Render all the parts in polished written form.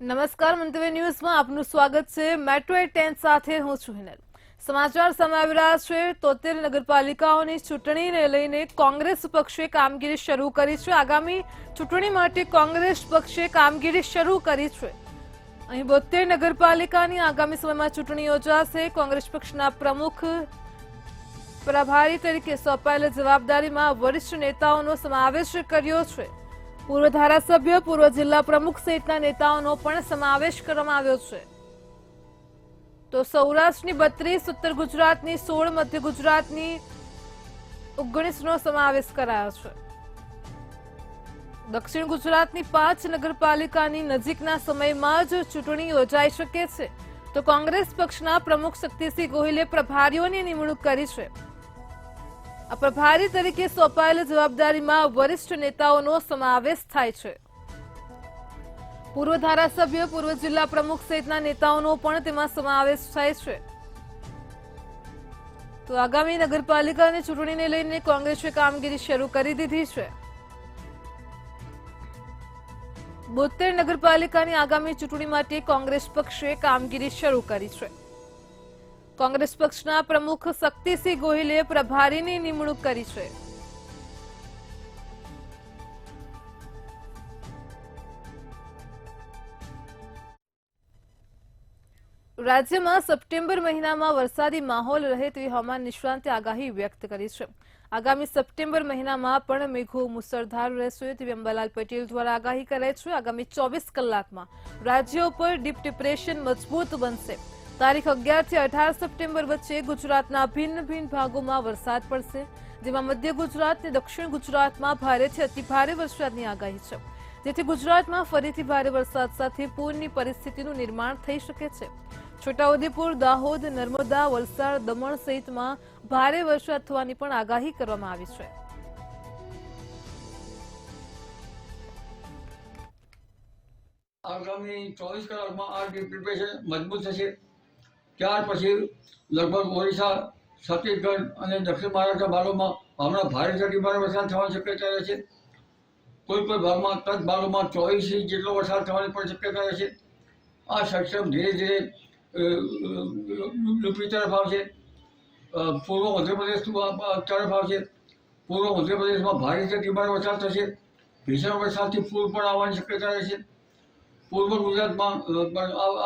નમસ્કાર, મંતવ્ય ન્યૂઝમાં આપનું સ્વાગત છે। મેટ્રો 10 સાથે હું છું હિનલ। સમાચાર સામે આવી રહ્યા છે। 73 નગરપાલિકાઓની ચૂંટણીને લઈને કોંગ્રેસ પક્ષે કામગીરી શરૂ કરી છે। આગામી ચૂંટણી માટે કોંગ્રેસ પક્ષે કામગીરી શરૂ કરી છે। અહીં 72 નગરપાલિકાની આગામી સમયમાં ચૂંટણી યોજાશે। કોંગ્રેસ પક્ષના પ્રમુખ પ્રભારી તરીકે સોંપાયેલ જવાબદારીમાં વરિષ્ઠ નેતાઓનો સમાવેશ કર્યો છે। પૂર્વ ધારાસભ્ય, પૂર્વ જિલ્લા પ્રમુખ સહિતના નેતાઓનો પણ સમાવેશ કરવામાં આવ્યો છે। તો સૌરાષ્ટ્રની 32, ઉત્તર ગુજરાતની 16, મધ્ય ગુજરાતની 19નો સમાવેશ કરાયો છે। દક્ષિણ ગુજરાતની 5 નગરપાલિકાની નજીકના સમયમાં જ ચૂંટણી યોજાઈ શકે છે। તો કોંગ્રેસ પક્ષના પ્રમુખ શક્તિસિંહ ગોહિલે પ્રભારીઓની નિમણૂક કરી છે। આ પ્રભારી તરીકે સોંપાયેલ જવાબદારીમાં વરિષ્ઠ નેતાઓનો સમાવેશ થાય છે। પૂર્વ ધારાસભ્ય, પૂર્વ જિલ્લા પ્રમુખ સહિતના નેતાઓનો પણ તેમાં સમાવેશ થાય છે। તો આગામી નગરપાલિકાની ચૂંટણીને લઈને કોંગ્રેસે કામગીરી શરૂ કરી દીધી છે। 72 નગરપાલિકાની આગામી ચૂંટણી માટે કોંગ્રેસ પક્ષે કામગીરી શરૂ કરી છે। કોંગ્રેસ પક્ષના પ્રમુખ શક્તિસિંહ ગોહિલે પ્રભારીની નિમણૂક કરી છે। રાજ્યમાં સપ્ટેમ્બર મહિનામાં વરસાદી માહોલ રહે તેવી હવામાન નિષ્ણાંતે આગાહી વ્યક્ત કરી છે। આગામી સપ્ટેમ્બર મહિનામાં પણ મેઘો મુસળધાર રહેશે તેવી અંબાલાલ પટેલ દ્વારા આગાહી કરાઈ છે। આગામી 24 કલાકમાં રાજ્ય ઉપર ડીપ ડિપ્રેશન મજબૂત બનશે। તારીખ 11 થી 18 સપ્ટેમ્બર વચ્ચે ગુજરાતના ભિન્ન ભિન્ન ભાગોમાં વરસાદ પડશે, જેમાં મધ્ય ગુજરાત અને દક્ષિણ ગુજરાતમાં ભારેથી અતિભારે વરસાદની આગાહી છે, જેથી ગુજરાતમાં ફરીથી ભારે વરસાદ સાથે પૂરની પરિસ્થિતિનું નિર્માણ થઈ શકે છે। છોટાઉદેપુર, દાહોદ, નર્મદા, વલસાડ, દમણ સહિતમાં ભારે વરસાદ થવાની પણ આગાહી કરવામાં આવી છે। આગામી 24 કલાકમાં આ ડીપ ડિપ્રેશન મજબૂત થશે। ત્યાર પછી લગભગ ઓરિસ્સા, છત્તીસગઢ અને દક્ષિણ મહારાષ્ટ્ર ભાગોમાં હમણાં ભારેથી અતિભારે વરસાદ થવાની શક્યતા રહે છે। કોઈ ભાગમાં કચ્છ ભાગોમાં 24 ઇંચ જેટલો વરસાદ થવાની પણ શક્યતા રહે છે। આ સિસ્ટમ ધીરે ધીરે યુપી તરફ આવશે, પૂર્વ મધ્યપ્રદેશ તરફ આવશે। પૂર્વ મધ્યપ્રદેશમાં ભારેથી અતિભારે વરસાદ થશે। ભીષણ વરસાદથી પૂર પણ આવવાની શક્યતા રહેશે। પૂર્વ ગુજરાતમાં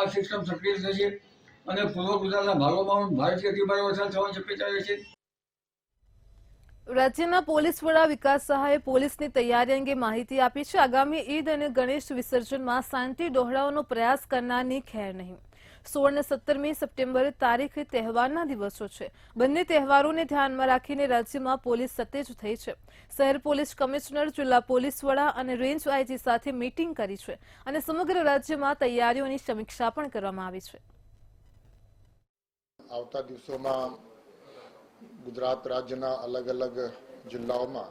આ સિસ્ટમ સક્રિય થશે અને પૂર્વ ગુજરાતના ભાગોમાં ભારેથી અતિભારે વરસાદ થવાની શક્યતા રહેશે। રાજ્યના પોલીસ વડા વિકાસ સહાયે પોલીસની તૈયારી અંગે માહિતી આપી છે। આગામી ઈદ અને ગણેશ વિસર્જનમાં શાંતિ ડહોળવાનો પ્રયાસ કરનારની ખેર નહીં। 16 અને 17મી સપ્ટેમ્બરે તારીખ તહેવારના દિવસો છે। બંને તહેવારોને ધ્યાનમાં રાખીને રાજ્યમાં પોલીસ સતેજ થઈ છે। શહેર પોલીસ કમિશનર, જિલ્લા પોલીસ વડા અને રેન્જ આઈજી સાથે મીટિંગ કરી છે અને સમગ્ર રાજ્યમાં તૈયારીઓની સમીક્ષા પણ કરવામાં આવી છે। આવતા દિવસોમાં ગુજરાત રાજ્યના અલગ અલગ જિલ્લાઓમાં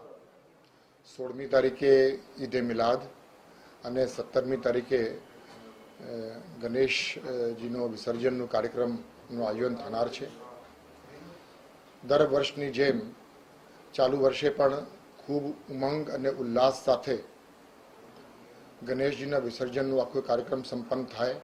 16મી તારીખે ઈદે મિલાદ અને 17મી તારીખે ગણેશજીનો વિસર્જનનો કાર્યક્રમનું આયોજન થનાર છે। દર વર્ષની જેમ ચાલુ વર્ષે પણ ખૂબ ઉમંગ અને ઉલ્લાસ સાથે ગણેશજીના વિસર્જનનો આખો કાર્યક્રમ સંપન્ન થાય।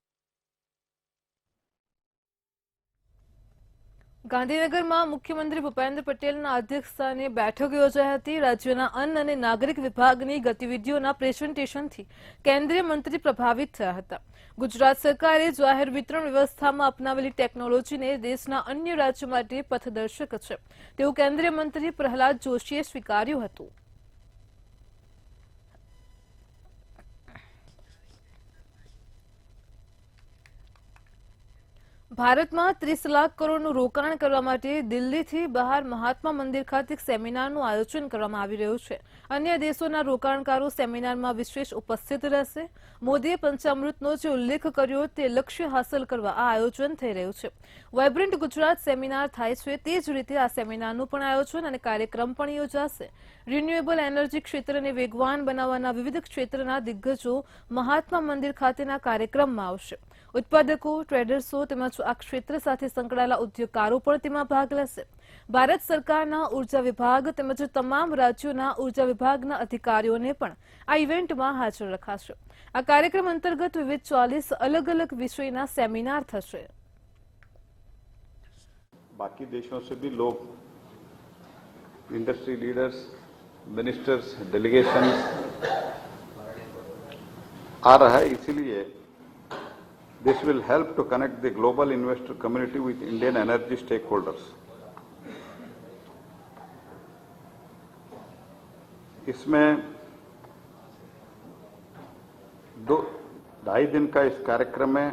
ગાંધીનગરમાં મુખ્યમંત્રી ભૂપેન્દ્ર પટેલના અધ્યક્ષસ્થાને બેઠક યોજાઈ હતી। રાજ્યના અન્ન અને નાગરિક વિભાગની ગતિવિધિઓના પ્રેઝન્ટેશનથી કેન્દ્રીય મંત્રી પ્રભાવિત થયા હતા। ગુજરાત સરકારે જાહેર વિતરણ વ્યવસ્થામાં અપનાવેલી ટેકનોલોજીને દેશના અન્ય રાજ્યો માટે પથદર્શક છે તેવું કેન્દ્રીય મંત્રી પ્રહલાદ જોશીએ સ્વીકાર્યું હતું। ભારતમાં 30 લાખ કરોડનું રોકાણ કરવા માટે દિલ્હીથી બહાર મહાત્મા મંદિર ખાતે એક સેમિનારનું આયોજન કરવામાં આવી રહ્યું છે। અન્ય દેશોના રોકાણકારો સેમિનારમાં વિશેષ ઉપસ્થિત રહેશે। મોદીએ પંચામૃતનો જે ઉલ્લેખ કર્યો તે લક્ષ્ય હાંસલ કરવા આ આયોજન થઈ રહ્યું છે। વાઇબ્રન્ટ ગુજરાત સેમિનાર થાય છે તે જ રીતે આ સેમિનારનું પણ આયોજન અને કાર્યક્રમ પણ યોજાશે। રિન્યુએબલ એનર્જી ક્ષેત્રને વેગવાન બનાવવાના વિવિધ ક્ષેત્રના દિગ્ગજો મહાત્મા મંદિર ખાતેના કાર્યક્રમમાં આવશે. ઉત્પાદકો, ટ્રેડર્સો તેમજ આ ક્ષેત્ર સાથે સંકળાયેલા ઉદ્યોગકારો પણ તેમાં ભાગ લેશે. ભારત સરકારના ઉર્જા વિભાગ તેમજ તમામ રાજ્યોના ઉર્જા વિભાગના અધિકારીઓને પણ આ ઇવેન્ટમાં હાજર રખાશે. આ કાર્યક્રમ અંતર્ગત વિવિધ 40 અલગ અલગ વિષયના સેમિનાર થશે. बाकी देशों से भी लोग, इंडस्ट्री लीडर्स, मिनिस्टर्स, डेलीगेशन आ रहा है. इसीलिए this will help to connect the global investor community with Indian energy stake holders. इसमें 2-2.5 दिन का इस कार्यक्रम में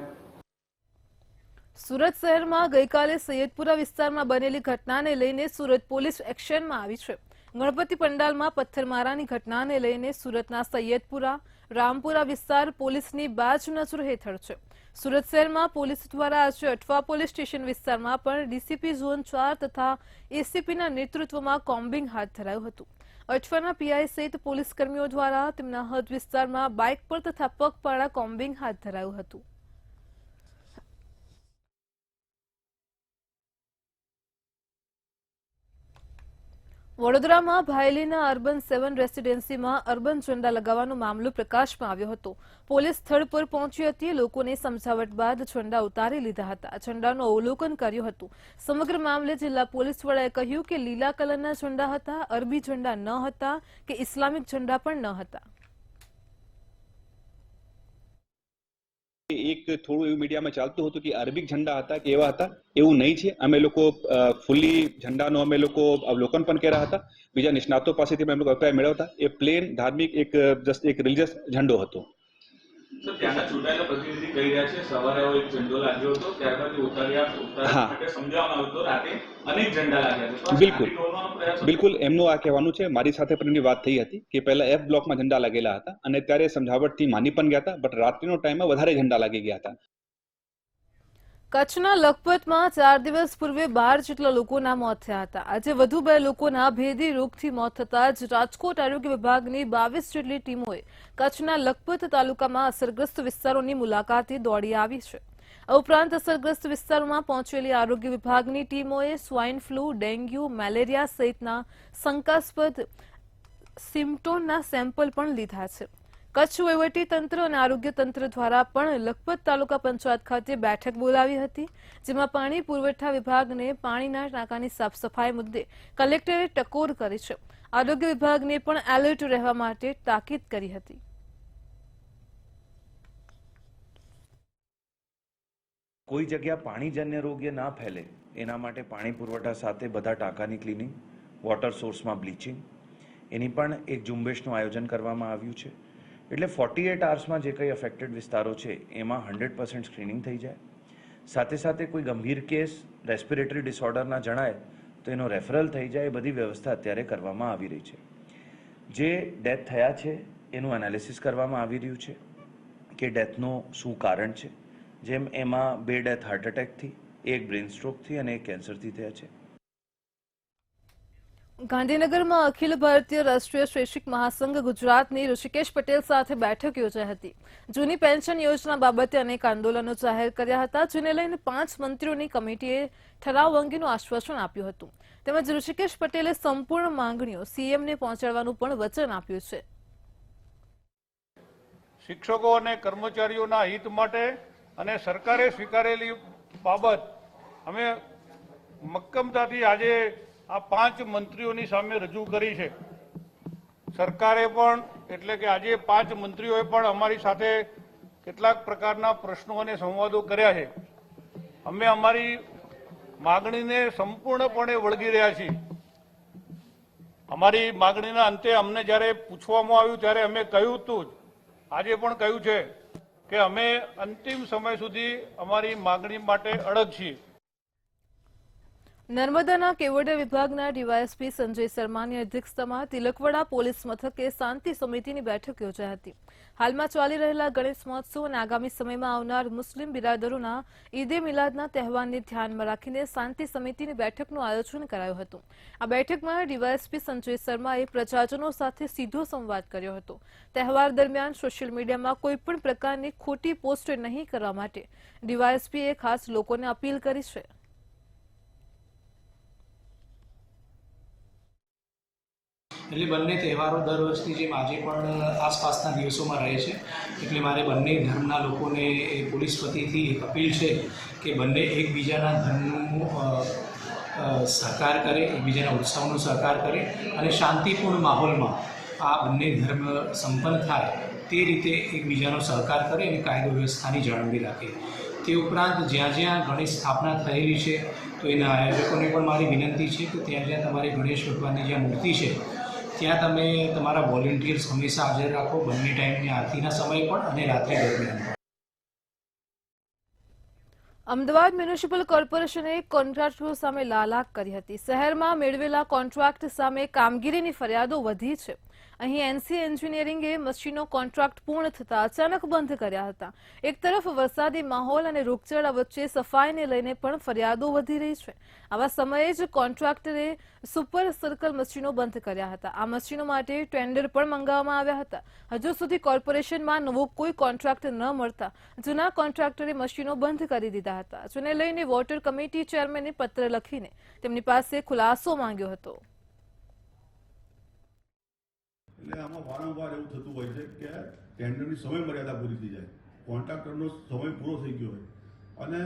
સુરત શહેરમાં ગઈકાલે સૈયદપુરા વિસ્તારમાં બનેલી ઘટનાને લઈને સુરત પોલીસ એક્શનમાં આવી છે. ગણપતિ પંડાલમાં પથ્થરમારાની ઘટનાને લઈને સુરતના સૈયદપુરા, રામપુરા વિસ્તાર પોલીસની બાજ નજર હેઠળ છે. સુરત શહેરમાં પોલીસ દ્વારા આજે અઠવા પોલીસ સ્ટેશન વિસ્તારમાં પણ ડીસીપી ઝોન 4 તથા એસીપીના નેતૃત્વમાં કોમ્બિંગ હાથ ધરાયું હતું. અઠવાના પીઆઈ સહિત પોલીસ કર્મીઓ દ્વારા તેમના હદ વિસ્તારમાં બાઇક પર તથા પગપાળા કોમ્બિંગ હાથ ધરાયું હતું. વડોદરામાં ભાયલીના અર્બન 7 રેસીડેન્સીમાં અર્બન ઝંડા લગાવવાનો મામલો પ્રકાશમાં આવ્યો હતો. પોલીસ સ્થળ પર પહોંચી હતી. લોકોને સમજાવટ બાદ ઝંડા ઉતારી લીધા હતા. ઝંડાનું અવલોકન કર્યું હતું. સમગ્ર મામલે જિલ્લા પોલીસ વડાએ કહ્યું કે લીલા કલરના ઝંડા હતા, અરબી ઝંડા ન હતા કે ઇસ્લામિક ઝંડા પણ ન હતા. એક થોડું એવું મીડિયામાં ચાલતું હતું કે અરબિક ઝંડા હતા કે એવા હતા. એવું નહીં છે. અમે લોકો ફૂલી ઝંડાનો અમે લોકો અવલોકન પણ કર્યા હતા. બીજા નિષ્ણાતો પાસેથી અમે લોકો અભિપ્રાય મેળવતા. એ પ્લેન ધાર્મિક એક રિલિજિયસ ઝંડો હતો. ત્યાંના ચૂંટાયેલા પ્રતિનિધિ કહી રહ્યા છે સવારે એક ઝંડો લાગ્યો હતો, ત્યારબાદ ઉતાર્યા માટે સમજાવવામાં આવતો, રાતે અનેક ઝંડા લાગ્યા હતા. બિલકુલ એમનું આ કહેવાનું છે. મારી સાથે પણ એની વાત થઈ હતી કે પહેલા F બ્લોકમાં ઝંડા લાગેલા હતા અને ત્યારે સમજાવટથી માની પણ ગયા હતા, બટ રાત્રિનો ટાઈમમાં વધારે ઝંડા લાગી ગયા હતા. કચ્છના લખપતમાં 4 દિવસ પૂર્વે 12 જેટલા લોકોના મોત થયા હતા. આજે વધુ 2 લોકોના ભેદી રોગથી મોત થતા જ રાજકોટ આરોગ્ય વિભાગની 22 જેટલી ટીમોએ કચ્છના લખપત તાલુકામાં અસરગ્રસ્ત વિસ્તારોની મુલાકાતે દોડી આવી છે. આ ઉપરાંત અસરગ્રસ્ત વિસ્તારોમાં પહોંચેલી આરોગ્ય વિભાગની ટીમોએ સ્વાઇન ફ્લૂ, ડેન્ગ્યુ, મેલેરિયા સહિતના શંકાસ્પદ સિમ્પટોમના સેમ્પલ પણ લીધા છે. કચ્છ વહીવટી તંત્ર અને આરોગ્ય તંત્ર દ્વારા પણ લખપત તાલુકા પંચાયત ખાતે બેઠક બોલાવી હતી, જેમાં પાણી પુરવઠા વિભાગને પાણીના ટાંકાની સાફ સફાઈ મુદ્દે કલેક્ટરે ટકોર કરી છે. આરોગ્ય વિભાગને પણ એલર્ટ રહેવા માટે તાકીદ કરી હતી. કોઈ જગ્યા પાણીજન્ય રોગ્ય ના ફેલે એના માટે પાણી પુરવઠા સાથે બધા ટાંકાની ક્લિનિંગ, વોટર સોર્સમાં બ્લીચિંગ, એની પણ એક ઝુંબેશનું આયોજન કરવામાં આવ્યું છે. એટલે 48 અવર્સમાં જે કંઈ અફેક્ટેડ વિસ્તારો છે એમાં 100% સ્ક્રીનિંગ થઈ જાય. સાથે સાથે કોઈ ગંભીર કેસ રેસ્પિરેટરી ડિસઓર્ડરના જણાય તો એનો રેફરલ થઈ જાય. એ બધી વ્યવસ્થા અત્યારે કરવામાં આવી રહી છે. જે ડેથ થયા છે એનું એનાલિસિસ કરવામાં આવી રહ્યું છે કે ડેથનું શું કારણ છે. જેમ એમાં 2 ડેથ હાર્ટ એટેકથી, 1 બ્રેન સ્ટ્રોકથી અને 1 કેન્સરથી થયા છે. ગાંધીનગરમાં અખિલ ભારતીય રાષ્ટ્રીય શૈક્ષિક મહાસંઘ ગુજરાતની ઋષિકેશ પટેલ સાથે બેઠક યોજાઈ હતી. જૂની પેન્શન યોજના બાબતે અનેક આંદોલનો જાહેર કર્યા હતા, જેને લઈને 5 મંત્રીઓની કમિટીએ ઠરાવ અંગેનું આશ્વાસન આપ્યું હતું. તેમજ ઋષિકેશ પટેલે સંપૂર્ણ માંગણીઓ સીએમને પહોંચાડવાનું પણ વચન આપ્યું છે. શિક્ષકો અને કર્મચારીઓના હિત માટે અને સરકારે સ્વીકારેલી બાબત અમે મક્કમતાથી આજે આ 5 મંત્રીઓની સામે રજૂ કરી છે. સરકારે પણ એટલે કે આજે 5 મંત્રીઓએ પણ અમારી સાથે કેટલાક પ્રકારના પ્રશ્નો અને સંવાદો કર્યા છે. અમે અમારી માગણીને સંપૂર્ણપણે વળગી રહ્યા છીએ. અમારી માગણીના અંતે અમને જ્યારે પૂછવામાં આવ્યું ત્યારે અમે કહ્યું હતું જ, આજે પણ કહ્યું છે કે અમે અંતિમ સમય સુધી અમારી માગણી માટે અડગ છીએ. નર્મદાના કેવડિયા વિભાગના ડીવાયએસપી સંજય શર્માની અધ્યક્ષતામાં તિલકવાડા પોલીસ મથકે શાંતિ સમિતિની બેઠક યોજાઈ હતી. હાલમાં ચાલી રહેલા ગણેશ મહોત્સવ અને આગામી સમયમાં આવનાર મુસ્લિમ બિરાદરોના ઈદે મિલાદના તહેવારને ધ્યાનમાં રાખીને શાંતિ સમિતિની બેઠકનું આયોજન કરાયું હતું. આ બેઠકમાં ડીવાયએસપી સંજય શર્માએ પ્રજાજનો સાથે સીધો સંવાદ કર્યો હતો. તહેવાર દરમિયાન સોશિયલ મીડિયામાં કોઈપણ પ્રકારની ખોટી પોસ્ટ નહીં કરવા માટે ડીવાયએસપીએ ખાસ લોકોને અપીલ કરી છે. એટલે બંને તહેવારો દર વર્ષની જેમ આજે પણ આસપાસના દિવસોમાં રહે છે. એટલે મારે બંને ધર્મના લોકોને એ પોલીસ વતીથી એક અપીલ છે કે બંને એકબીજાના ધર્મનું સહકાર કરે, એકબીજાના ઉત્સવનો સહકાર કરે અને શાંતિપૂર્ણ માહોલમાં આ બંને ધર્મ સંપન્ન થાય તે રીતે એકબીજાનો સહકાર કરે અને કાયદો વ્યવસ્થાની જાળવણી રાખે. તે ઉપરાંત જ્યાં જ્યાં ગણેશ સ્થાપના થયેલી છે તો એના આયોજકોને પણ મારી વિનંતી છે કે ત્યાં જ્યાં તમારી ગણેશ ભગવાનની જ્યાં મૂર્તિ છે ત્યાં તમે તમારા વોલેન્ટિયર્સ હંમેશા હાજર રાખો, બંને ટાઈમની આરતીના સમય પણ અને રાત્રિ દરમિયાન પણ. અમદાવાદ મ્યુનિસિપલ કોર્પોરેશને કોન્ટ્રાક્ટરો સામે લાલાક કરી હતી. શહેરમાં મેળવેલા કોન્ટ્રાક્ટ સામે કામગીરીની ફરિયાદો વધી છે. અહીં એનસી એન્જિનિયરિંગે મશીનો કોન્ટ્રાક્ટ પૂર્ણ થતા અચાનક બંધ કર્યા હતા. એક તરફ વરસાદી માહોલ અને રોગચાળા વચ્ચે સફાઈને લઈને પણ ફરિયાદો વધી રહી છે. આવા સમયે જ કોન્ટ્રાક્ટરે સુપર સર્કલ મશીનો બંધ કર્યા હતા. આ મશીનો માટે ટેન્ડર પણ મંગાવવામાં આવ્યા હતા. હજુ સુધી કોર્પોરેશનમાં નવો કોઈ કોન્ટ્રાક્ટ ન મળતા જૂના કોન્ટ્રાક્ટરે મશીનો બંધ કરી દીધા હતા. જેને લઈને વોટર કમિટી ચેરમેને પત્ર લખીને તેમની પાસે ખુલાસો માંગ્યો હતો. એટલે આમાં વારંવાર એવું થતું હોય છે કે ટેન્ડરની સમય મર્યાદા પૂરી થઈ જાય, કોન્ટ્રાક્ટરનો સમય પૂરો થઈ ગયો હોય અને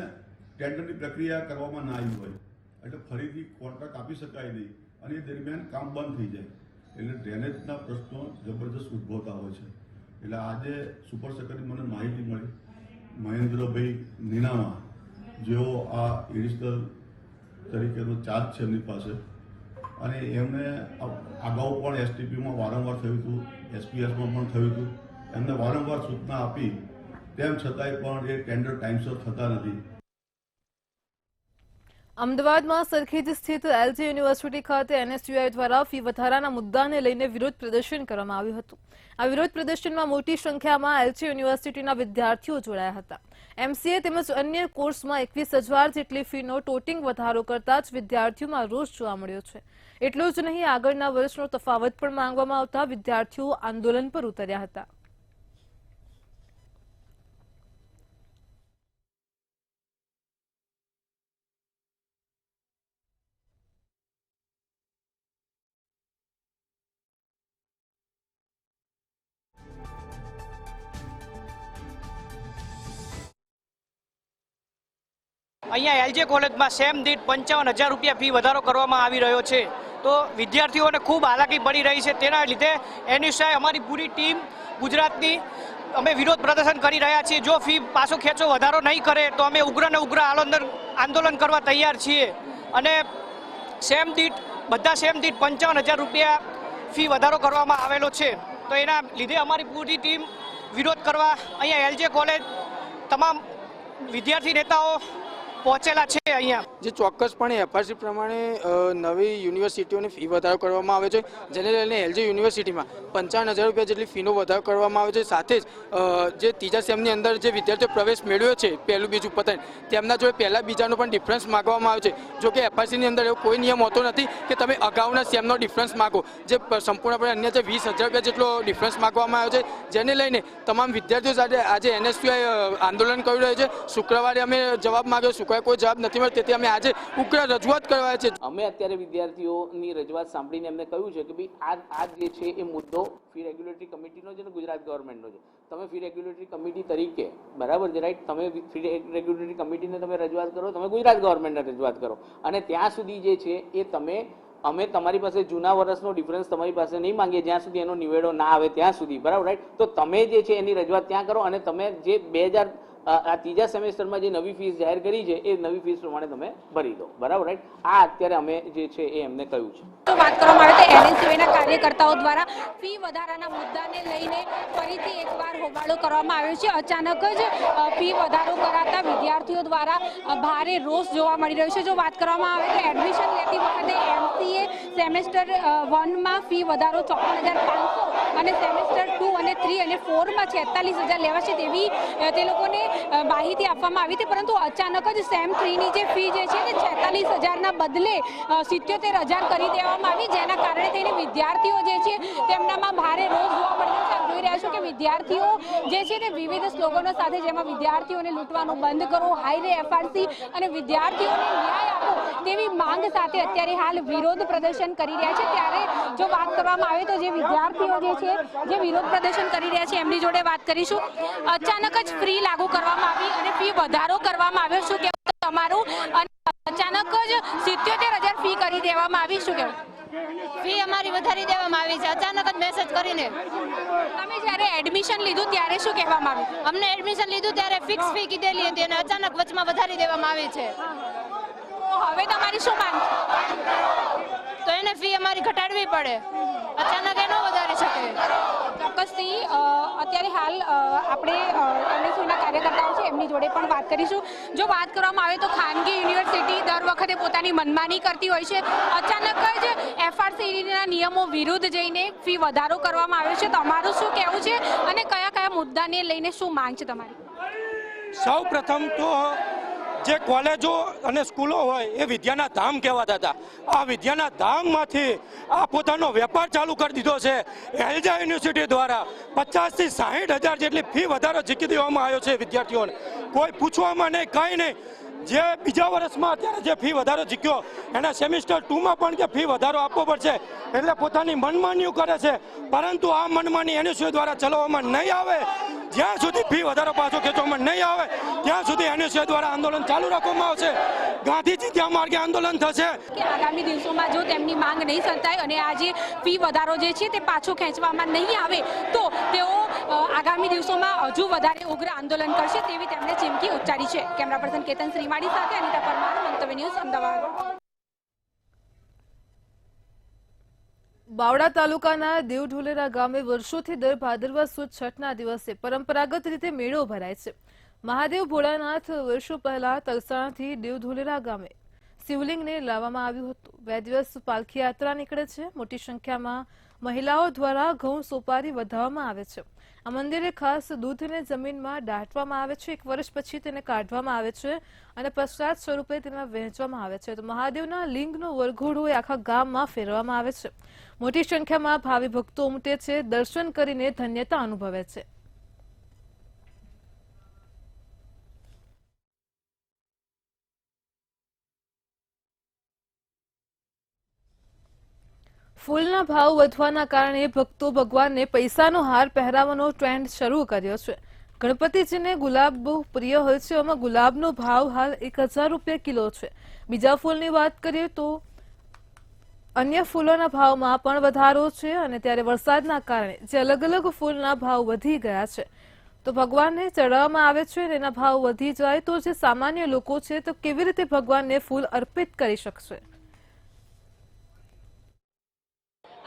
ટેન્ડરની પ્રક્રિયા કરવામાં ના આવી હોય એટલે ફરીથી કોન્ટ્રાક્ટ આપી શકાય નહીં અને એ દરમિયાન કામ બંધ થઈ જાય. એટલે ડ્રેનેજના પ્રશ્નો જબરજસ્ત ઉદ્ભવતા હોય છે. એટલે આજે સુપર સેક્રેટરી મને માહિતી મળી, મહેન્દ્રભાઈ નીનામા જેઓ આ એડિશનલ તરીકેનો ચાર્જ છે એમની પાસે, અને એમને અગાઉ પણ એસટીપીમાં વારંવાર થયું હતું, એસપીએસમાં પણ થયું હતું. એમને વારંવાર સૂચના આપી તેમ છતાંય પણ એ ટેન્ડર ટાઈમસર થતા નથી. અમદાવાદમાં સરખેજ સ્થિત એલજી યુનિવર્સિટી ખાતે એનએસયુઆઈ દ્વારા ફી વધારાના મુદ્દાને લઈને વિરોધ પ્રદર્શન કરવામાં આવ્યું હતું. આ વિરોધ પ્રદર્શનમાં મોટી સંખ્યામાં એલજી યુનિવર્સિટીના વિદ્યાર્થીઓ જોડાયા હતા. એમસીએ તેમજ અન્ય કોર્સમાં 21,000 જેટલી ફીનો ટોટિંગ વધારો કરતા જ વિદ્યાર્થીઓમાં રોષ જોવા મળ્યો છે. એટલું જ નહીં, આગળના વર્ષનો તફાવત પણ માંગવામાં આવતા વિદ્યાર્થીઓ આંદોલન પર ઉતર્યા હતા. અહીંયા એલજે કોલેજમાં સેમ દીઠ 55,000 રૂપિયા ફી વધારો કરવામાં આવી રહ્યો છે. તો વિદ્યાર્થીઓને ખૂબ હાલાકી પડી રહી છે. તેના લીધે એનએસયુઆઈ અમારી પૂરી ટીમ ગુજરાતની અમે વિરોધ પ્રદર્શન કરી રહ્યા છીએ. જો ફી પાછો ખેંચો વધારો નહીં કરે તો અમે ઉગ્ર ને ઉગ્ર આંદોલન કરવા તૈયાર છીએ. અને સેમ દીઠ 55,000 રૂપિયા ફી વધારો કરવામાં આવેલો છે. તો એના લીધે અમારી પૂરી ટીમ વિરોધ કરવા અહીંયા એલજે કોલેજ તમામ વિદ્યાર્થી નેતાઓ પહોંચેલા છે. અહીંયા જે ચોક્કસપણે એફઆરસી પ્રમાણે નવી યુનિવર્સિટીઓને ફી વધારો કરવામાં આવે છે, જેને લઈને એલજી યુનિવર્સિટીમાં 55,000 રૂપિયા જેટલી ફીનો વધારો કરવામાં આવે છે. સાથે જ જે ત્રીજા સેમની અંદર જે વિદ્યાર્થીઓ પ્રવેશ મેળવ્યો છે પહેલું બીજું પતાવીને, તેમના જોડે પહેલા બીજાનો પણ ડિફરન્સ માગવામાં આવે છે. જો કે એફઆરસીની અંદર એવો કોઈ નિયમ હોતો નથી કે તમે અગાઉના સેમનો ડિફરન્સ માગો. જે સંપૂર્ણપણે અન્ય જે 20,000 રૂપિયા જેટલો ડિફરન્સ માગવામાં આવ્યો છે, જેને લઈને તમામ વિદ્યાર્થીઓ સાથે આજે એનએસયુઆઈ આંદોલન કરી રહ્યો છે. શુક્રવારે અમે જવાબ માગ્યો, શુક્રવારે કોઈ જવાબ નથી મળ્યો, તેથી અમે આજે ઉગ્ર રજૂઆત કરવા છે. અમે અત્યારે વિદ્યાર્થીઓની રજૂઆત સાંભળીને એમને કહ્યું છે કે ભાઈ આ જે છે એ મુદ્દો ફી રેગ્યુલેટરી કમિટીનો છે ને ગુજરાત ગવર્મેન્ટનો છે. તમે ફી રેગ્યુલેટરી કમિટી તરીકે બરાબર છે, રાઈટ, તમે ફી રેગ્યુલેટરી કમિટીને તમે રજૂઆત કરો, તમે ગુજરાત ગવર્મેન્ટને રજૂઆત કરો. અને ત્યાં સુધી જે છે એ અમે તમારી પાસે જૂના વર્ષનો ડિફરન્સ તમારી પાસે નહીં માંગીએ જ્યાં સુધી એનો નિવેડો ના આવે ત્યાં સુધી, બરાબર, રાઈટ. તો તમે જે છે એની રજૂઆત ત્યાં કરો અને તમે જે 2000 આ ત્રીજા સેમેસ્ટરમાં જે નવી ફીસ જાહેર કરી છે એ નવી ફીસ પ્રમાણે તમે ભરી દો, બરાબર, રાઈટ. આ અત્યારે અમે જે છે એ એમને કહ્યું છે. તો વાત કરવામાં આવે તો એનએસયુઆઈના કાર્યકર્તાઓ દ્વારા ફી વધારાના મુદ્દાને લઈને ફરીથી એકવાર હોબાળો કરવામાં આવ્યો છે. અચાનક જ ફી વધારો કરાતા વિદ્યાર્થીઓ દ્વારા ભારે રોષ જોવા મળી રહ્યો છે. જો વાત કરવામાં આવે તો એડમિશન લેતી વખતે MCA સેમેસ્ટર 1માં ફી વધારો 54,500 અને સેમેસ્ટર 2 અને 3 અને 4માં 46,000 લેવાશે તેવી તે લોકોને માહિતી આપવામાં આવી હતી, પરંતુ અચાનક જ સેમ 3ની જે ફી જે છે તે 46,000ના બદલે 77,000 કરી દેવામાં આવી, જેના કારણે થઈને વિદ્યાર્થીઓ જે છે તેમનામાં ભારે રોષ જોવા મળી રહ્યો છે. આપ જોઈ રહ્યા છો કે વિદ્યાર્થીઓ જે છે તે વિવિધ સ્લોગનો સાથે, જેમાં વિદ્યાર્થીઓને લૂંટવાનું બંધ કરો, હાઈ રે FRC અને વિદ્યાર્થીઓને ન્યાય આપો તેવી માંગ સાથે અત્યારે હાલ વિરોધ પ્રદર્શન કરી રહ્યા છે. ત્યારે જો વાત કરવામાં આવે તો જે વિદ્યાર્થીઓ જે છે જે વિરોધ પ્રદર્શન કરી રહ્યા છે એમની જોડે વાત કરીશું. અચાનક જ ફ્રી લાગુ કરવામાં આવી અને ફી વધારો કરવામાં આવ્યો, શું કહેવું તમારું? અને અચાનક જ 77,000 ફી કરી દેવામાં આવી, શું કહેવું? ફી અમારી વધારી દેવામાં આવી છે અચાનક જ મેસેજ કરીને. તમે જ્યારે એડમિશન લીધું ત્યારે શું કહેવામાં આવ્યું? અમને એડમિશન લીધું ત્યારે ફિક્સ ફી કીધેલી હતી અને અચાનક વચમાં વધારી દેવામાં આવી છે. હવે તમારી શું માંગ છે? તો એને ફી અમારી ઘટાડવી પડે, અચાનક એ ન વધારી શકે. ચોક્કસથી અત્યારે હાલ આપણે એમએસયુના કાર્યકર્તાઓ છે એમની જોડે પણ વાત કરીશું. જો વાત કરવામાં આવે તો ખાનગી યુનિવર્સિટી દર વખતે પોતાની મનમાની કરતી હોય છે. અચાનક જ FRCના નિયમો વિરુદ્ધ જઈને ફી વધારો કરવામાં આવ્યો છે. તમારું શું કહેવું છે અને કયા કયા મુદ્દાને લઈને શું માંગ છે તમારી? સૌ પ્રથમ તો જે કોલેજો અને સ્કૂલો હોય એ વિદ્યાના ધામ કહેવાતા હતા. આ વિદ્યાના ધામમાંથી આ પોતાનો વેપાર ચાલુ કરી દીધો છે. એલ્જા યુનિવર્સિટી દ્વારા 50,000 થી 60,000 જેટલી ફી વધારો ઝીકી દેવામાં આવ્યો છે વિદ્યાર્થીઓને. કોઈ પૂછવામાં નહીં, કાંઈ નહીં. જે બીજા વર્ષમાં અત્યારે જે ફી વધારો ઝીક્યો એના સેમિસ્ટર 2માં પણ કે ફી વધારો આપવો પડશે, એટલે પોતાની મનમાનીઓ કરે છે. પરંતુ આ મનમાની એનએસયુ દ્વારા ચલાવવામાં નહીં આવે. જ્યાં સુધી ફી વધારો પાછો ખેંચવામાં નહીં આવે ત્યાં સુધી એનએસયુ દ્વારા આંદોલન ચાલુ રાખવામાં આવશે. ગાંધીજી ત્યાં માર્ગે આંદોલન થશે કે આગામી દિવસોમાં જો તેમની માંગ નહીં સંતાય અને આ જે ફી વધારો જે છે તે પાછો ખેંચવામાં નહીં આવે તો તેઓ આગામી દિવસોમાં હજુ વધારે ઉગ્ર આંદોલન કરશે તેવી તેમણે ચીમકી ઉચ્ચારી છે. કેમેરા પર્સન કેતન શ્રીમાળી સાથે અનિતા પરમાર, મંતવ્ય ન્યૂઝ, અમદાવાદ. બાવળા તાલુકાના દેવઢોલેરા ગામે વર્ષોથી દર ભાદરવા સુદ છઠના દિવસે પરંપરાગત રીતે મેળો ભરાય છે. મહાદેવ ભોળાનાથ વર્ષો પહેલા તલસાણાથી દેવઢોલેરા ગામે શિવલિંગને લાવવામાં આવ્યું હતું. 2 દિવસ પાલખી યાત્રા નીકળે છે. મોટી સંખ્યામાં મહિલાઓ દ્વારા ઘઉં સોપારી વધાવવામાં આવે છે. આ મંદિરે ખાસ દૂધને જમીનમાં દાટવામાં આવે છે. 1 વર્ષ પછી તેને કાઢવામાં આવે છે અને પ્રસાદ સ્વરૂપે તેને વહેંચવામાં આવે છે. તો મહાદેવના લિંગનો વરઘોડો આખા ગામમાં ફેરવવામાં આવે છે. મોટી સંખ્યામાં ભાવિ ભક્તો ઉમટે છે. દર્શન કરીને ધન્યતા અનુભવે છે. ફૂલના ભાવ વધવાના કારણે ભક્તો ભગવાનને પૈસાનો હાર પહેરાવવાનો ટ્રેન્ડ શરૂ કર્યો છે. ગણપતિજીને ગુલાબ બહુ પ્રિય હોય છે. એમાં ગુલાબનો ભાવ હાલ 1,000 રૂપિયા કિલો છે. બીજા ફૂલની વાત કરીએ તો અન્ય ફૂલોના ભાવમાં પણ વધારો છે અને ત્યારે વરસાદના કારણે જે અલગ અલગ ફૂલના ભાવ વધી ગયા છે તો ભગવાનને ચડાવવામાં આવે છે અને એના ભાવ વધી જાય તો જે સામાન્ય લોકો છે તો કેવી રીતે ભગવાનને ફૂલ અર્પિત કરી શકશે?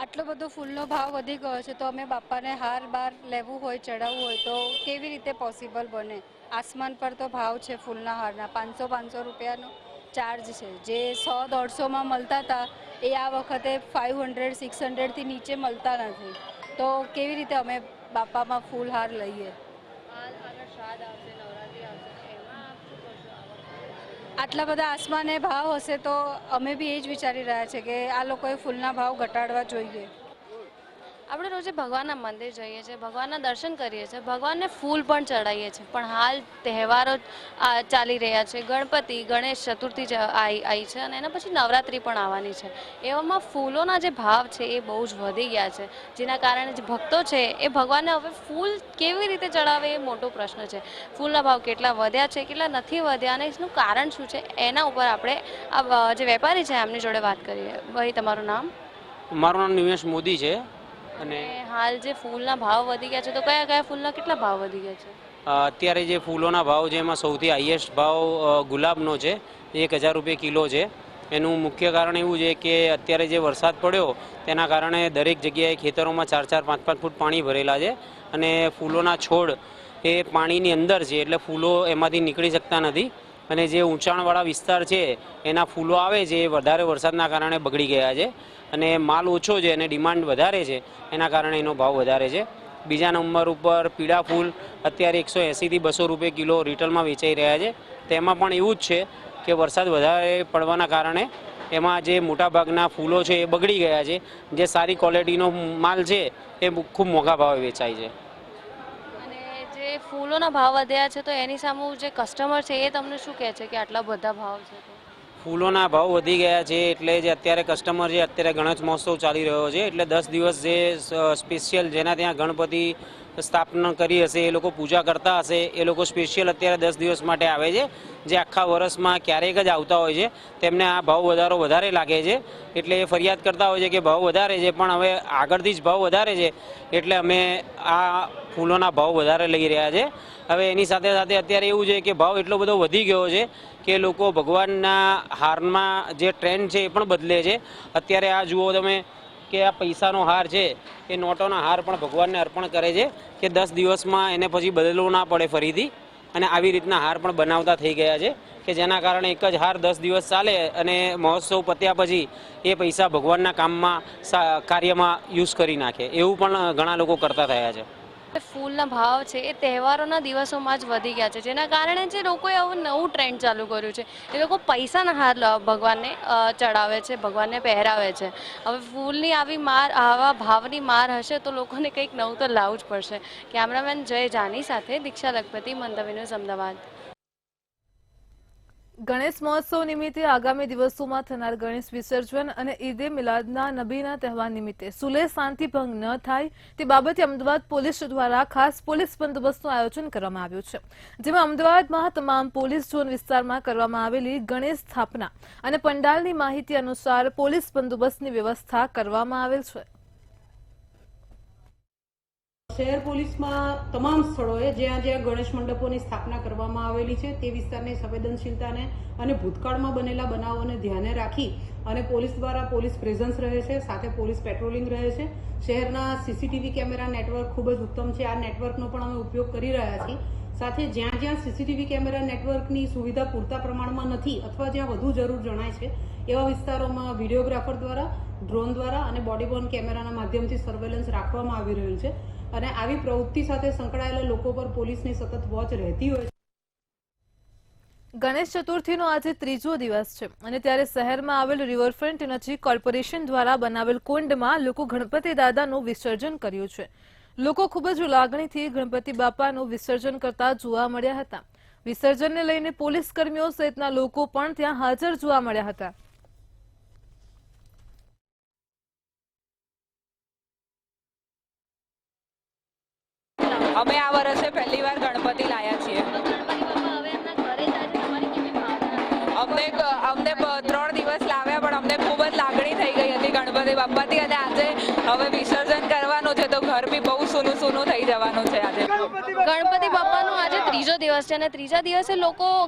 આટલો બધો ફૂલનો ભાવ વધી ગયો છે તો અમે બાપાને હાર બાર લેવું હોય, ચડાવવું હોય તો કેવી રીતે પોસિબલ બને? આસમાન પર તો ભાવ છે ફૂલના હારના, 500 રૂપિયાનો ચાર્જ છે. જે 100-150માં મળતા હતા એ આ વખતે 500-600થી નીચે મળતા નથી. તો કેવી રીતે અમે બાપામાં ફૂલ હાર લઈએ? આટલા બધા આસમાને ભાવ હશે તો અમે બી એ જ વિચારી રહ્યા છે કે આ લોકોએ ફૂલના ભાવ ઘટાડવા જોઈએ. આપણે રોજે ભગવાનના મંદિર જઈએ છીએ, ભગવાનના દર્શન કરીએ છીએ, ભગવાનને ફૂલ પણ ચડાવીએ છીએ. પણ હાલ તહેવારો ચાલી રહ્યા છે. ગણપતિ, ગણેશ ચતુર્થી આવી છે અને એના પછી નવરાત્રિ પણ આવવાની છે. એવામાં ફૂલોના જે ભાવ છે એ બહુ જ વધી ગયા છે, જેના કારણે જે ભક્તો છે એ ભગવાનને હવે ફૂલ કેવી રીતે ચડાવે એ મોટો પ્રશ્ન છે. ફૂલના ભાવ કેટલા વધ્યા છે, કેટલા નથી વધ્યા અને એનું કારણ શું છે એના ઉપર આપણે આ જે વેપારી છે એમની જોડે વાત કરીએ. ભાઈ, તમારું નામ? મારું નામ નિમેશ મોદી છે. અને હાલ જે ફૂલના ભાવ વધી ગયા છે તો કયા કયા ફૂલના કેટલા ભાવ વધી ગયા છે? અત્યારે જે ફૂલોના ભાવ છે એમાં સૌથી હાઈએસ્ટ ભાવ ગુલાબનો છે, 1,000 રૂપિયા કિલો છે. એનું મુખ્ય કારણ એવું છે કે અત્યારે જે વરસાદ પડ્યો તેના કારણે દરેક જગ્યાએ ખેતરોમાં 4-4, 5-5 ફૂટ પાણી ભરેલા છે અને ફૂલોના છોડ એ પાણીની અંદર છે, એટલે ફૂલો એમાંથી નીકળી શકતા નથી અને જે ઊંચાણવાળા વિસ્તાર છે એના ફૂલો આવે છે એ વધારે વરસાદના કારણે બગડી ગયા છે અને માલ ઓછો છે અને ડિમાન્ડ વધારે છે, એના કારણે એનો ભાવ વધારે છે. બીજા નંબર ઉપર પીળા ફૂલ અત્યારે 180 થી 200 રૂપિયા કિલો રિટેલમાં વેચાઈ રહ્યા છે. તેમાં પણ એવું જ છે કે વરસાદ વધારે પડવાના કારણે એમાં જે મોટાભાગના ફૂલો છે એ બગડી ગયા છે. જે સારી ક્વોલિટીનો માલ છે એ ખૂબ મોંઘા ભાવે વેચાય છે. જે ફૂલોના ભાવ વધ્યા છે તો એની સામે જે કસ્ટમર છે એ તમને શું કહે છે કે આટલા બધા ભાવ છે? ફૂલોના ભાવ વધી ગયા છે એટલે જે અત્યારે કસ્ટમર છે, અત્યારે ગણેશ મહોત્સવ ચાલી રહ્યો છે એટલે 10 દિવસ જે સ્પેશિયલ જેના ત્યાં ગણપતિ સ્થાપના કરી હશે એ લોકો પૂજા કરતા હશે, એ લોકો સ્પેશિયલ અત્યારે 10 દિવસ માટે આવે છે. જે આખા વર્ષમાં ક્યારેક જ આવતા હોય છે તેમને આ ભાવ વધારો વધારે લાગે છે એટલે એ ફરિયાદ કરતા હોય છે કે ભાવ વધારે છે, પણ હવે આગળથી જ ભાવ વધારે છે એટલે અમે આ ફૂલોના ભાવ વધારે લઈ રહ્યા છે. હવે એની સાથે સાથે અત્યારે એવું છે કે ભાવ એટલો બધો વધી ગયો છે કે લોકો ભગવાનના હારમાં જે ટ્રેન્ડ છે એ પણ બદલે છે. અત્યારે આ જુઓ તમે કે આ પૈસાનો હાર છે એ નોટોના હાર પણ ભગવાનને અર્પણ કરે છે કે 10 દિવસમાં એને પછી બદલવું ના પડે ફરીથી, અને આવી રીતના હાર પણ બનાવતા થઈ ગયા છે કે જેના કારણે એક જ હાર 10 દિવસ ચાલે અને મહોત્સવ પત્યા પછી એ પૈસા ભગવાનના કામમાં કાર્યમાં યુઝ કરી નાખે, એવું પણ ઘણા લોકો કરતા થયા છે. ફૂલના ભાવ છે એ તહેવારોના દિવસોમાં જ વધી ગયા છે, જેના કારણે જે લોકોએ આવું નવું ટ્રેન્ડ ચાલુ કર્યું છે એ લોકો પૈસાના હાર ભગવાનને ચડાવે છે, ભગવાનને પહેરાવે છે. હવે ફૂલની આવી માર, આવા ભાવની માર હશે તો લોકોને કંઈક નવું તો લાવવું જ પડશે. કેમેરામેન જય જાની સાથે દીક્ષા લખપતિ, મંતવ્ય ન્યૂઝ, અમદાવાદ. ગણેશ મહોત્સવ નિમિત્તે આગામી દિવસોમાં થનાર ગણેશ વિસર્જન અને ઈદે મિલાદના નબીના તહેવાર નિમિત્તે સુલેહ શાંતિ ભંગ ન થાય તે બાબતે અમદાવાદ પોલીસ દ્વારા ખાસ પોલીસ બંદોબસ્તનું આયોજન કરવામાં આવ્યું છે, જેમાં અમદાવાદમાં તમામ પોલીસ ઝોન વિસ્તારમાં કરવામાં આવેલી ગણેશ સ્થાપના અને પંડાલની માહિતી અનુસાર પોલીસ બંદોબસ્તની વ્યવસ્થા કરવામાં આવેલ છે. શહેર પોલીસમાં તમામ સ્થળોએ જ્યાં જ્યાં ગણેશ મંડપોની સ્થાપના કરવામાં આવેલી છે તે વિસ્તારની સંવેદનશીલતાને અને ભૂતકાળમાં બનેલા બનાવોને ધ્યાને રાખી અને પોલીસ દ્વારા પોલીસ પ્રેઝન્સ રહે છે, સાથે પોલીસ પેટ્રોલિંગ રહે છે. શહેરના સીસીટીવી કેમેરા નેટવર્ક ખૂબ જ ઉત્તમ છે, આ નેટવર્કનો પણ અમે ઉપયોગ કરી રહ્યા છીએ. સાથે જ્યાં જ્યાં સીસીટીવી કેમેરા નેટવર્કની સુવિધા પૂરતા પ્રમાણમાં નથી અથવા જ્યાં વધુ જરૂર જણાય છે એવા વિસ્તારોમાં વિડીયોગ્રાફર દ્વારા, ડ્રોન દ્વારા અને બોડીબોર્ન કેમેરાના માધ્યમથી સર્વેલન્સ રાખવામાં આવી રહ્યું છે અને આવી પ્રવૃત્તિ સાથે સંકળાયેલા લોકો પર પોલીસની સતત વોચ રહેતી હોય છે. ગણેશ ચતુર્થીનો આજે ત્રીજો દિવસ છે અને ત્યારે શહેરમાં આવેલ રિવરફ્રન્ટ નજીક કોર્પોરેશન દ્વારા બનાવેલ કુંડમાં લોકો ગણપતિ દાદાનું વિસર્જન કર્યું છે. લોકો ખૂબ જ લાગણીથી ગણપતિ બાપાનું વિસર્જન કરતા જોવા મળ્યા હતા. વિસર્જનને લઈને પોલીસ કર્મીઓ સહિતના લોકો પણ ત્યાં હાજર જોવા મળ્યા હતા. અમે આ વર્ષે પહેલી વાર ગણપતિ લાયા છીએ. અમને 3 દિવસ લાવ્યા પણ અમને ખૂબ જ લાગણી થઈ ગઈ હતી ગણપતિ બાપાથી, અને આજે હવે વિસર્જન કરવાનું છે તો ઘર બી બહુ સૂનું સૂનું થઈ જવાનું છે. આજે ગણપતિ બાપાનો આજે ત્રીજો દિવસ છે અને ત્રીજા દિવસે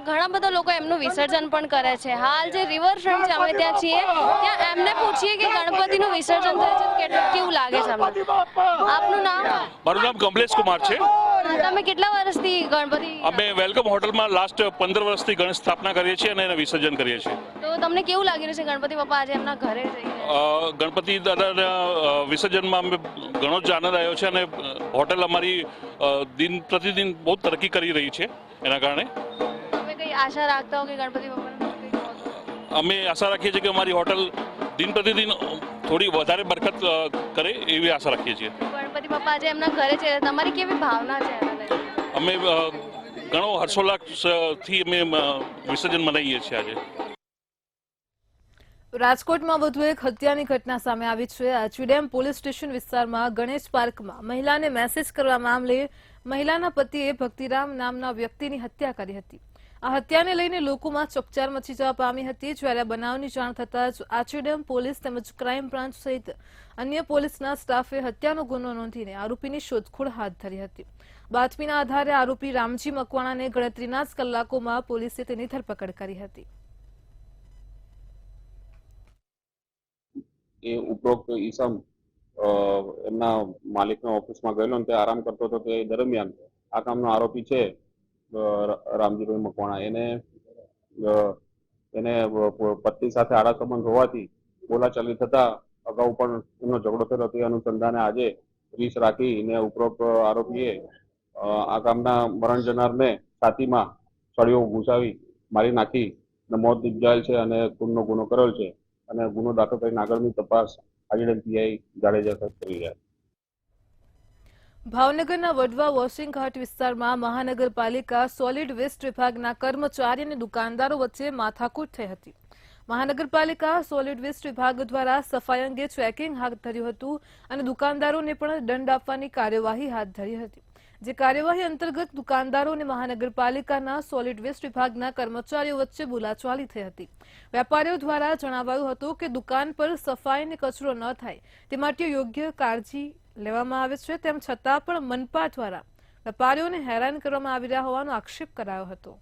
ઘણા બધા લોકો એમનું વિસર્જન પણ કરે છે. હાલ જે રિવરફ્રન્ટ છે અમે ત્યાં છીએ, ત્યાં એમને પૂછીએ કે ગણપતિનું વિસર્જન થાય છે કેવું લાગે છે અમને. આપનું નામ? મારું નામ કમલેશ કુમાર છે. તમે કેટલા વર્ષથી ગણપતિ? અમે વેલકમ હોટલમાં લાસ્ટ 15 વર્ષથી ગણેશ સ્થાપના કરીએ છીએ અને એને વિસર્જન કરીએ છીએ. તો તમને કેવું લાગી રહ્યું છે ગણપતિ બાપા આજે એમના ઘરે જઈને? ગણપતિ દાદાના વિસર્જનમાં અમે ઘણો જ આનંદ આવ્યો છે અને હોટલ અમારી દિન પ્રતિદિન બહુ તરક્કી કરી રહી છે. એના કારણે તમે કઈ આશા રાખતા હો કે ગણપતિ બાપાને? અમે આશા રાખીએ છીએ કે અમારી હોટલ દિન પ્રતિદિન થોડી વધારે બરકત કરે એવી આશા રાખીએ છીએ. ગણપતિ બાપા આજે એમના ઘરે છે, તમારી કેવી ભાવના છે? અમે ઘણો હર્ષોલ્લાસથી અમે વિસર્જન મનાવીએ છીએ. આજે રાજકોટમાં વધુ એક હત્યાની ઘટના સામે આવી છે. આચીડેમ પોલીસ સ્ટેશન વિસ્તારમાં ગણેશ પાર્કમાં મહિલાને મેસેજ કરવા મામલે મહિલાના પતિએ ભક્તિરામ નામના વ્યક્તિની હત્યા કરી હતી. આ હત્યાને લઈને લોકોમાં ચકચાર મચી જવા પામી હતી. જ્યારે આ બનાવની જાણ થતાં જ આચીડેમ પોલીસ તેમજ ક્રાઇમ બ્રાન્ચ સહિત અન્ય પોલીસના સ્ટાફે હત્યાનો ગુનો નોંધીને આરોપીની શોધખોળ હાથ ધરી હતી. બાતમીના આધારે આરોપી રામજી મકવાણાને ગણતરીના જ કલાકોમાં પોલીસે તેની ધરપકડ કરી હતી. એ ઉપરોક્ત ઈસમ એમના માલિકના ઓફિસમાં ગયેલો ને તે આરામ કરતો હતો તે દરમિયાન આ કામનો આરોપી છે રામજીભાઈ મકવાણા એને પત્ની સાથે આડા સંબંધ હોવાથી બોલાચાલી થતા અગાઉ પણ એમનો ઝઘડો થયો તે અનુસંધાને આજે રીસ રાખીને ઉપરોક્ત આરોપીએ આ કામના મરણ જનારને છાતીમાં સળીઓ ઘૂસાવી મારી નાખી મોત નિપજાયેલ છે અને ખૂનનો ગુનો કરેલ છે અને ગુનો દાખલ કરીને આગળની તપાસ આઈડન પીઆઈ જાડેજા કરી રહ્યા છે. ભાવનગરના વડવા વોશિંગ ઘાટ વિસ્તારમાં મહાનગરપાલિકા સોલિડ વેસ્ટ વિભાગના કર્મચારી અને દુકાનદારો વચ્ચે માથાકૂટ થઈ હતી. મહાનગરપાલિકા સોલિડ વેસ્ટ વિભાગ દ્વારા સફાઈ અંગે ચેકિંગ હાથ ધર્યું હતું અને દુકાનદારોને પણ દંડ આપવાની કાર્યવાહી હાથ ધરી હતી. જે કાર્યવાહી અંતર્ગત દુકાનદારો અને મહાનગરપાલિકાના સોલિડ વેસ્ટ વિભાગના કર્મચારીઓ વચ્ચે બોલાચાલી થઈ હતી. વેપારીઓ દ્વારા જણાવાયું હતું કે દુકાન પર સફાઈ અને કચરો ન થાય તે માટે યોગ્ય કાળજી લેવામાં આવે છે, તેમ છતાં પણ મનપા દ્વારા વેપારીઓને હેરાન કરવામાં આવી રહ્યા હોવાનો આક્ષેપ કરાયો હતો.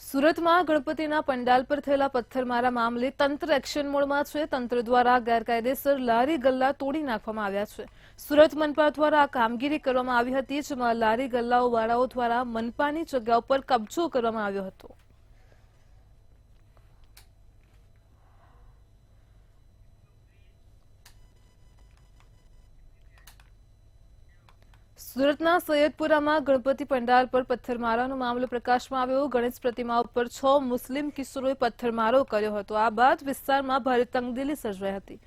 સુરતમાં ગણપતિના પંડાલ પર થયેલા પથ્થરમારા મામલે તંત્ર એક્શન મોડમાં છે. તંત્ર દ્વારા ગેરકાયદેસર લારી ગલ્લા તોડી નાખવામાં આવ્યા છે. સુરત મનપા દ્વારા આ કામગીરી કરવામાં આવી હતી, જેમાં લારી ગલ્લાઓવાળાઓ દ્વારા મનપાની જગ્યા પર કબજો કરવામાં આવ્યો હતો. સુરતના સૈયદપુરામાં ગણપતિ પંડાલ પર પથ્થરમારાનો મામલો પ્રકાશમાં આવ્યો. ગણેશ પ્રતિમા ઉપર 6 મુસ્લિમ કિશોરોએ પથ્થરમારો કર્યો હતો. આ બાદ વિસ્તારમાં ભારે તંગદિલી સર્જાઈ હતી.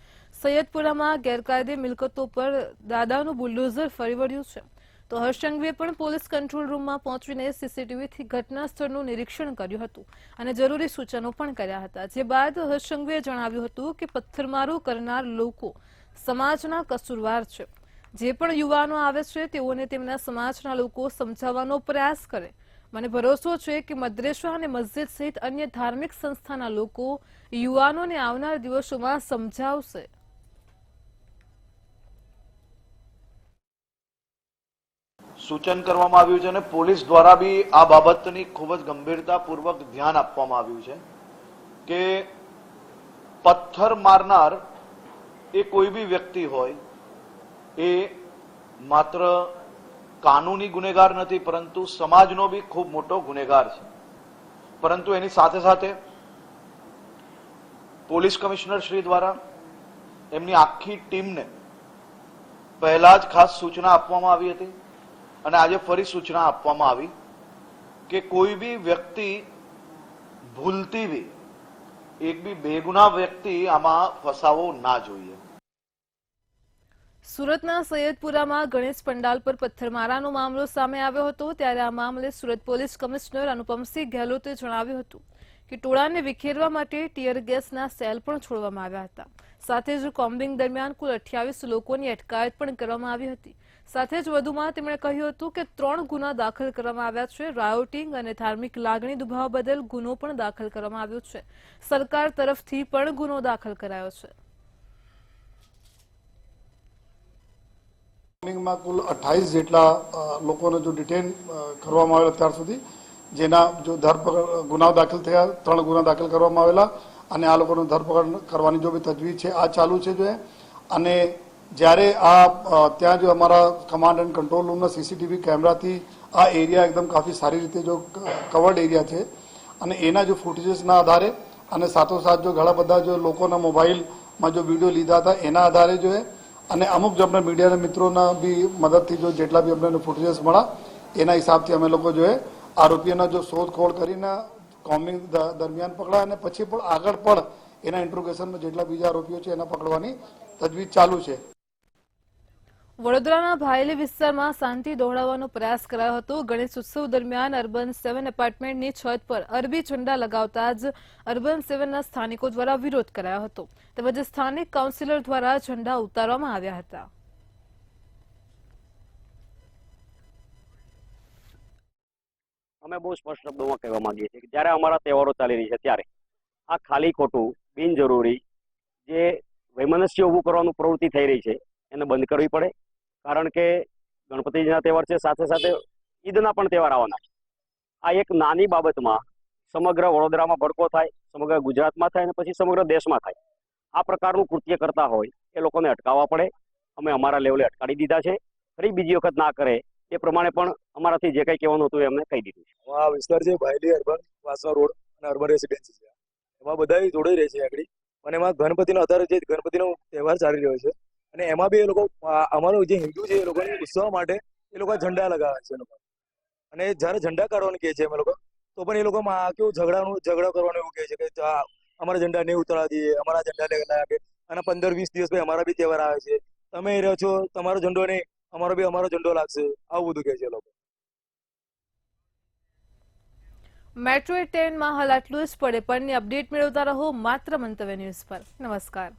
સૈયદપુરામાં ગેરકાયદે મિલકતો પર દાદાનું બુલડોઝર ફરી વળ્યું છે. તો હર્ષંઘવીએ પણ પોલીસ કંટ્રોલ રૂમમાં પહોંચીને સીસીટીવીથી ઘટના સ્થળનું નિરીક્ષણ કર્યું હતું અને જરૂરી સૂચનો પણ કર્યા હતા. જે બાદ હર્ષંઘવીએ જણાવ્યું હતું કે પથ્થરમારો કરનાર લોકો સમાજના કસૂરવાર છે. જે પણ યુવાનો આવે છે તેઓને તેમના સમાજના લોકો સમજાવવાનો પ્રયાસ કરે. મને ભરોસો છે કે મદ્રેસા અને મસ્જિદ સહિત અન્ય ધાર્મિક સંસ્થાના લોકો યુવાનોને આવનાર દિવસોમાં સમજાવશે. સૂચન કરવામાં આવ્યું છે અને પોલીસ દ્વારા બી આ બાબતની ખૂબ જ ગંભીરતાપૂર્વક ધ્યાન આપવામાં આવ્યું છે કે પથ્થર મારનાર એ કોઈ બી વ્યક્તિ હોય એ માત્ર કાનૂની ગુનેગાર નથી, પરંતુ સમાજનો બી ખૂબ મોટો ગુનેગાર છે. પરંતુ એની સાથે સાથે પોલીસ કમિશનર શ્રી દ્વારા એમની આખી ટીમને પહેલા જ ખાસ સૂચના આપવામાં આવી હતી અને આજે ફરી સૂચના આપવામાં આવી કે કોઈ બી વ્યક્તિ ભૂલથી બી એક બી બેગુનાહ વ્યક્તિ આમાં ફસાવો ના જોઈએ. સુરતના સૈયદપુરામાં ગણેશ પંડાલ પર પથ્થરમારાનો મામલો સામે આવ્યો હતો. ત્યારે આ મામલે સુરત પોલીસ કમિશનર અનુપમસિંહ ગેહલોતે જણાવ્યું હતું કે ટોળાને વિખેરવા માટે ટીયર ગેસના સેલ પણ છોડવામાં આવ્યા હતા. સાથે જ કોમ્બિંગ દરમિયાન કુલ 28 લોકોની અટકાયત પણ કરવામાં આવી હતી. સાથે જ વધુમાં તેમણે કહ્યું હતું કે 3 ગુના દાખલ કરવામાં આવ્યા છે. રાયોટિંગ અને ધાર્મિક લાગણી દુભાવવા બદલ ગુનો પણ દાખલ કરવામાં આવ્યો છે. સરકાર તરફથી પણ ગુનો દાખલ કરાયો છે. માં કુલ 28 જેટલા લોકોને જો ડિટેન કરવામાં આવેલા અત્યાર સુધી, જેના જો ધરપકડ ગુનાઓ દાખલ થયા, 3 ગુના દાખલ કરવામાં આવેલા અને આ લોકોનો ધરપકડ કરવાની જો બી તજવીજ છે આ ચાલુ છે. જો અને જ્યારે આ ત્યાં જો અમારા કમાન્ડ એન્ડ કંટ્રોલ રૂમના સીસીટીવી કેમેરાથી આ એરિયા એકદમ કાફી સારી રીતે જો કવર્ડ એરિયા છે અને એના જો ફૂટેજીસના આધારે અને સાથોસાથ જો ઘણા બધા જો લોકોના મોબાઈલમાં જો વિડીયો લીધા હતા એના આધારે જો અને અમુક જો આપણા મીડિયાના મિત્રોના બી મદદથી જો જેટલા બી અમને ફૂટેજીસ મળ્યા એના હિસાબથી અમે લોકો જો આરોપીઓના જો શોધખોળ કરીને કોમ્બિંગ દરમિયાન પકડ્યા અને પછી પણ આગળ પણ એના ઇન્ટ્રોગેશનમાં જેટલા બીજા આરોપીઓ છે એના પકડવાની તજવીજ ચાલુ છે. વડોદરાના ભાયલી વિસ્તારમાં શાંતિ દોહડાવવાનો પ્રયાસ કરાયો હતો. ગણેશ ઉત્સવ દરમિયાન અર્બન 7 એપાર્ટમેન્ટની છત પર અરબી ઝંડા લગાવતા જ અર્બન 7ના સ્થાનિકો દ્વારા વિરોધ કરાયો હતો. તેમજ સ્થાનિક કાઉન્સિલર દ્વારા ઝંડા ઉતારવામાં આવ્યા હતા. અમે બહુ સ્પષ્ટ શબ્દોમાં કહેવા માંગીએ છીએ કે જ્યારે અમારા તહેવારો ચાલી રહી છે ત્યારે આ ખાલી ખોટું બિનજરૂરી જે વૈમનસ્ય ઊભું કરવાનું પ્રવૃત્તિ થઈ રહી છે એને બંધ કરવી પડે કારણ કે ગણપતિજીના તહેવાર છે, સાથે સાથે ઈદના પણ તહેવાર આવવાના છે. આ એક નાની બાબતમાં સમગ્ર વડોદરામાં ભડકો થાય, સમગ્ર ગુજરાતમાં થાય અને પછી સમગ્ર દેશમાં થાય. આ પ્રકારનું કૃત્ય કરતા હોય એ લોકોને અટકાવવા પડે. અમે અમારા લેવલે અટકાવી દીધા છે. ફરી બીજી વખત ના કરે એ પ્રમાણે પણ અમારાથી જે કંઈ કહેવાનું હતું એમને કહી દીધું છે. આ વિસ્તાર છે ભાયલી અર્બન વાસણા રોડ અને અર્બન રેસિડેન્સી છે. એમાં બધા જોડાઈ રહે છે આગળ, અને એમાં ગણપતિનો આધારે જે ગણપતિનો તહેવાર ચાલી રહ્યો છે, અને એમાં બી એ લોકો અમારો જે હિન્દુ છે એ લોકોની ઉત્સવ માટે એ લોકો ઝંડા લગાવે છે લોકો. અને જ્યારે ઝંડા કાઢવાનું કહે છે અમે લોકો, તો પણ એ લોકો કેવું ઝઘડો કરવાનું એવું કહે છે કે અમારા ઝંડા નહીં ઉતરવા દઈએ, અમારા ઝંડા લાગે. અને 15-20 દિવસ પછી અમારા બી તહેવાર આવે છે, તમે રહ્યો છો તમારો ઝંડો નહીં, અમારો ઝંડો લાગશે, આવું બધું કહે છે લોકો. મેટ્રો 10 માં હાલ આટલું જ. પડે પણની અપડેટ મેળવતા રહો માત્ર મંતવ્ય ન્યૂઝ પર. નમસ્કાર.